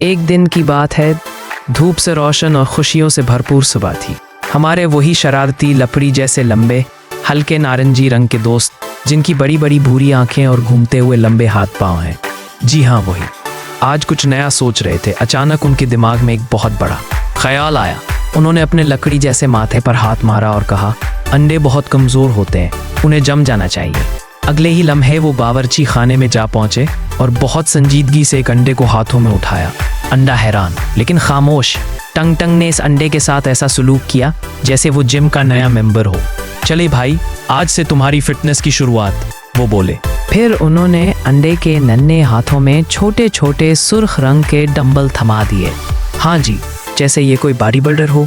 एक दिन की बात है, धूप से रोशन और खुशियों से भरपूर सुबह थी। हमारे वही शरारती लपड़ी जैसे लंबे हल्के नारंगी रंग के दोस्त, जिनकी बड़ी बड़ी भूरी आंखें और घूमते हुए लंबे हाथ पांव हैं। जी हाँ, वही। आज कुछ नया सोच रहे थे। अचानक उनके दिमाग में एक बहुत बड़ा ख्याल आया। उन्होंने अपने लकड़ी जैसे माथे पर हाथ मारा और कहा, अंडे बहुत कमज़ोर होते हैं, उन्हें जम जाना चाहिए। अगले ही लम्हे वो बावर्ची खाने में जा पहुंचे और बहुत संजीदगी से एक अंडे को हाथों में उठाया। अंडा हैरान लेकिन खामोश। टंग टंग ने इस अंडे के साथ ऐसा सलूक किया जैसे वो जिम का नया मेंबर हो। चले भाई, आज से तुम्हारी फिटनेस की शुरुआत, वो बोले। फिर उन्होंने अंडे के नन्हे हाथों में छोटे छोटे सुर्ख रंग के डंबल थमा दिए। हाँ जी, जैसे ये कोई बॉडी बिल्डर हो,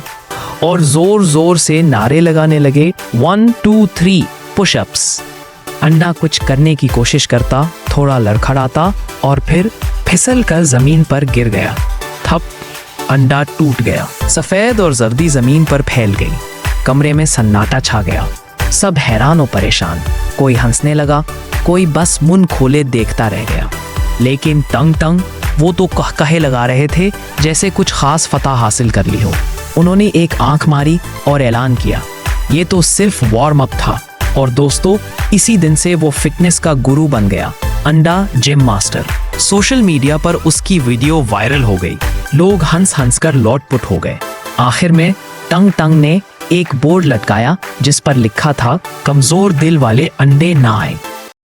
और जोर जोर से नारे लगाने लगे, 1 2 3 पुशअप्स। अंडा कुछ करने की कोशिश करता, थोड़ा लड़खड़ाता और फिर फिसल कर जमीन पर गिर गया। थप, अंडा टूट गया। सफेद और जर्दी जमीन पर फैल गई। कमरे में सन्नाटा छा गया। सब हैरान और परेशान। कोई हंसने लगा, कोई बस मुंह खोले देखता रह गया। लेकिन टंग टंग, वो तो कहे लगा रहे थे जैसे कुछ खास फतह हासिल कर ली हो। उन्होंने एक आंख मारी और ऐलान किया, ये तो सिर्फ वार्म अप था। और दोस्तों, इसी दिन से वो फिटनेस का गुरु बन गया, अंडा जिम मास्टर। सोशल मीडिया पर उसकी वीडियो वायरल हो गई। लोग हंस हंस कर लौटपुट हो गए। आखिर में टंग टंग ने एक बोर्ड लटकाया जिस पर लिखा था, कमजोर दिल वाले अंडे ना आए।